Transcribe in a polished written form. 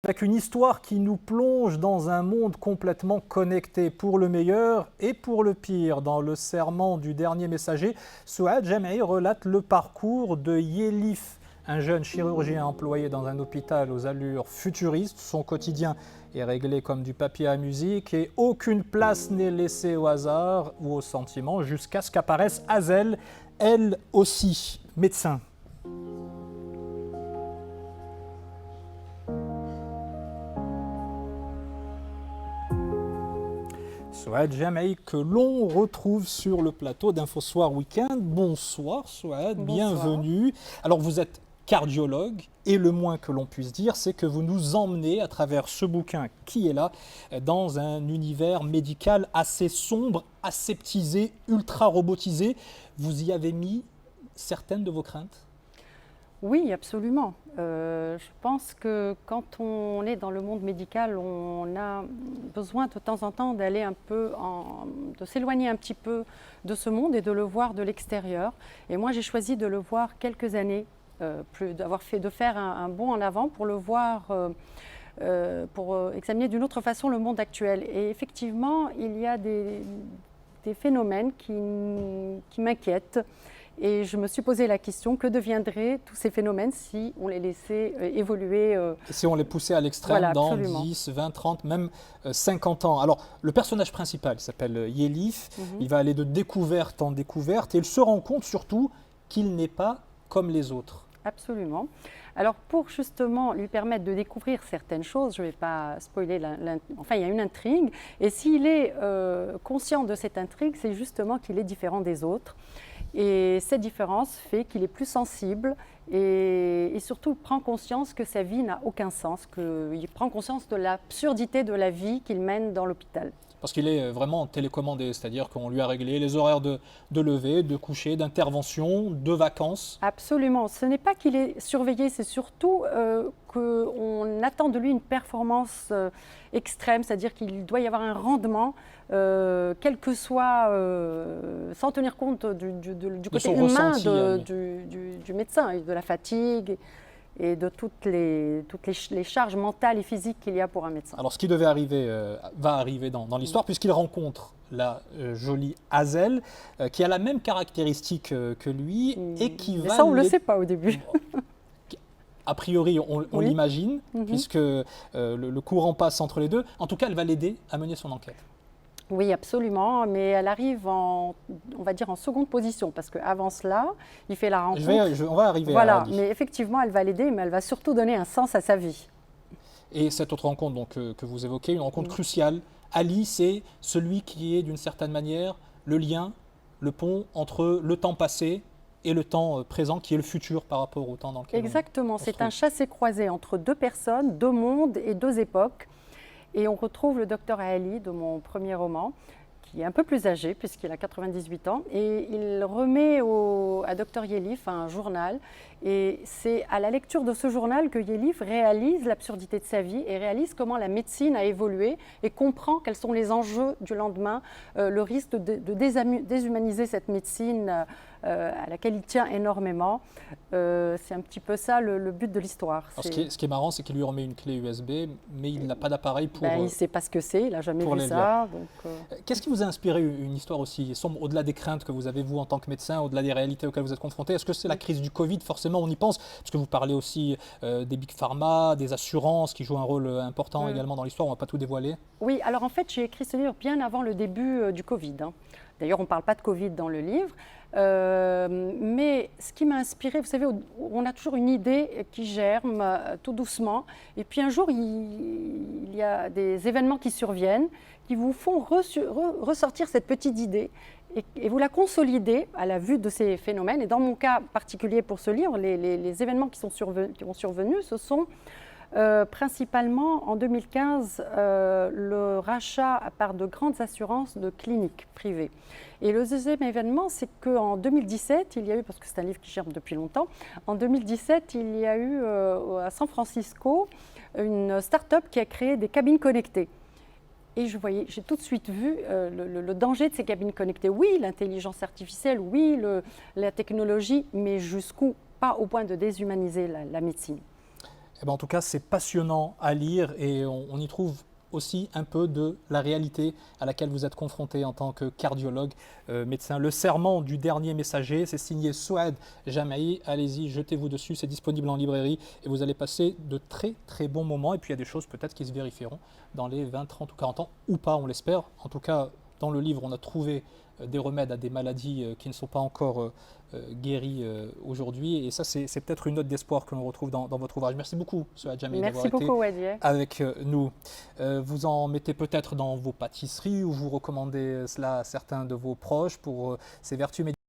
Avec une histoire qui nous plonge dans un monde complètement connecté, pour le meilleur et pour le pire. Dans le serment du dernier messager, Souad Jam'i relate le parcours de Yelif, un jeune chirurgien employé dans un hôpital aux allures futuristes. Son quotidien est réglé comme du papier à musique et aucune place n'est laissée au hasard ou au sentiment jusqu'à ce qu'apparaisse Hazel, elle aussi médecin. Souad Jam'i que l'on retrouve sur le plateau d'Infosoir Week-end. Bonsoir Souad, bienvenue. Alors vous êtes cardiologue et le moins que l'on puisse dire, c'est que vous nous emmenez à travers ce bouquin qui est là, dans un univers médical assez sombre, aseptisé, ultra robotisé. Vous y avez mis certaines de vos craintes ? Oui, absolument. Je pense que quand on est dans le monde médical, on a besoin de temps en temps d'aller de s'éloigner un petit peu de ce monde et de le voir de l'extérieur. Et moi, j'ai choisi de le voir quelques années, de faire un bond en avant pour le voir, pour examiner d'une autre façon le monde actuel. Et effectivement, il y a des phénomènes qui m'inquiètent. Et je me suis posé la question, que deviendraient tous ces phénomènes si on les laissait évoluer et si on les poussait à l'extrême, voilà, dans 10, 20, 30, même 50 ans. Alors, le personnage principal s'appelle Yelif. Il va aller de découverte en découverte et il se rend compte surtout qu'il n'est pas comme les autres. Absolument. Alors, pour justement lui permettre de découvrir certaines choses, je ne vais pas spoiler, enfin, il y a une intrigue. Et s'il est conscient de cette intrigue, c'est justement qu'il est différent des autres. Et cette différence fait qu'il est plus sensible et surtout prend conscience que sa vie n'a aucun sens, qu'il prend conscience de l'absurdité de la vie qu'il mène dans l'hôpital. Parce qu'il est vraiment télécommandé, c'est-à-dire qu'on lui a réglé les horaires de lever, de coucher, d'intervention, de vacances. Absolument. Ce n'est pas qu'il est surveillé, c'est surtout qu'on attend de lui une performance extrême, c'est-à-dire qu'il doit y avoir un rendement, quel que soit, sans tenir compte du côté humain du médecin, et de la fatigue et de toutes les charges mentales et physiques qu'il y a pour un médecin. Alors ce qui devait arriver va arriver dans l'histoire, puisqu'il rencontre la jolie Hazel, qui a la même caractéristique que lui et qui va... Mais ça, on ne le sait pas au début. A priori, on l'imagine, puisque le courant passe entre les deux. En tout cas, elle va l'aider à mener son enquête. Oui, absolument, mais elle arrive on va dire en seconde position, parce qu'avant cela, il fait la rencontre. On va arriver voilà, à Ali. Mais effectivement, elle va l'aider, mais elle va surtout donner un sens à sa vie. Et cette autre rencontre donc, que vous évoquez, une rencontre cruciale. Ali, c'est celui qui est d'une certaine manière le lien, le pont entre le temps passé et le temps présent, qui est le futur par rapport au temps dans lequel Exactement, c'est un chassé-croisé entre deux personnes, deux mondes et deux époques. Et on retrouve le docteur Ali de mon premier roman, qui est un peu plus âgé puisqu'il a 98 ans. Et il remet à docteur Yelif un journal. Et c'est à la lecture de ce journal que Yelif réalise l'absurdité de sa vie et réalise comment la médecine a évolué et comprend quels sont les enjeux du lendemain, le risque de déshumaniser cette médecine à laquelle il tient énormément. C'est un petit peu ça le but de l'histoire. Ce qui est marrant, c'est qu'il lui remet une clé USB, mais il n'a pas d'appareil pour... il ne sait pas ce que c'est, il n'a jamais vu ça. Qu'est-ce qui vous a inspiré une histoire aussi sombre, au-delà des craintes que vous avez, vous, en tant que médecin, au-delà des réalités auxquelles vous êtes confrontés? Est-ce que c'est la crise du Covid? Forcément, on y pense, parce que vous parlez aussi des big pharma, des assurances qui jouent un rôle important également dans l'histoire. On ne va pas tout dévoiler. Oui, alors en fait, j'ai écrit ce livre bien avant le début du Covid. D'ailleurs, on ne parle pas de Covid dans le livre. Mais ce qui m'a inspiré, vous savez, on a toujours une idée qui germe tout doucement. Et puis un jour, il y a des événements qui surviennent, qui vous font ressortir cette petite idée et vous la consolidez à la vue de ces phénomènes. Et dans mon cas particulier pour ce livre, les événements qui ont survenu, ce sont principalement en 2015 le rachat par de grandes assurances de cliniques privées. Et le deuxième événement, c'est qu'en 2017, il y a eu, parce que c'est un livre qui germe depuis longtemps, en 2017, il y a eu à San Francisco une start-up qui a créé des cabines connectées. Et j'ai tout de suite vu le danger de ces cabines connectées. Oui, l'intelligence artificielle, oui, la technologie, mais jusqu'où? Pas au point de déshumaniser la médecine. Eh ben, en tout cas, c'est passionnant à lire et on y trouve aussi un peu de la réalité à laquelle vous êtes confronté en tant que cardiologue, médecin. Le serment du dernier messager, c'est signé Souad Jamaï. Allez-y, jetez-vous dessus, c'est disponible en librairie et vous allez passer de très très bons moments. Et puis il y a des choses peut-être qui se vérifieront dans les 20, 30 ou 40 ans, ou pas, on l'espère. En tout cas, dans le livre, on a trouvé des remèdes à des maladies qui ne sont pas encore guéries aujourd'hui. Et ça, c'est peut-être une note d'espoir que l'on retrouve dans votre ouvrage. Merci beaucoup, Souad Jamaï, d'avoir Merci été beaucoup, Wadi. avec nous. Vous en mettez peut-être dans vos pâtisseries ou vous recommandez cela à certains de vos proches pour ses vertus médicales.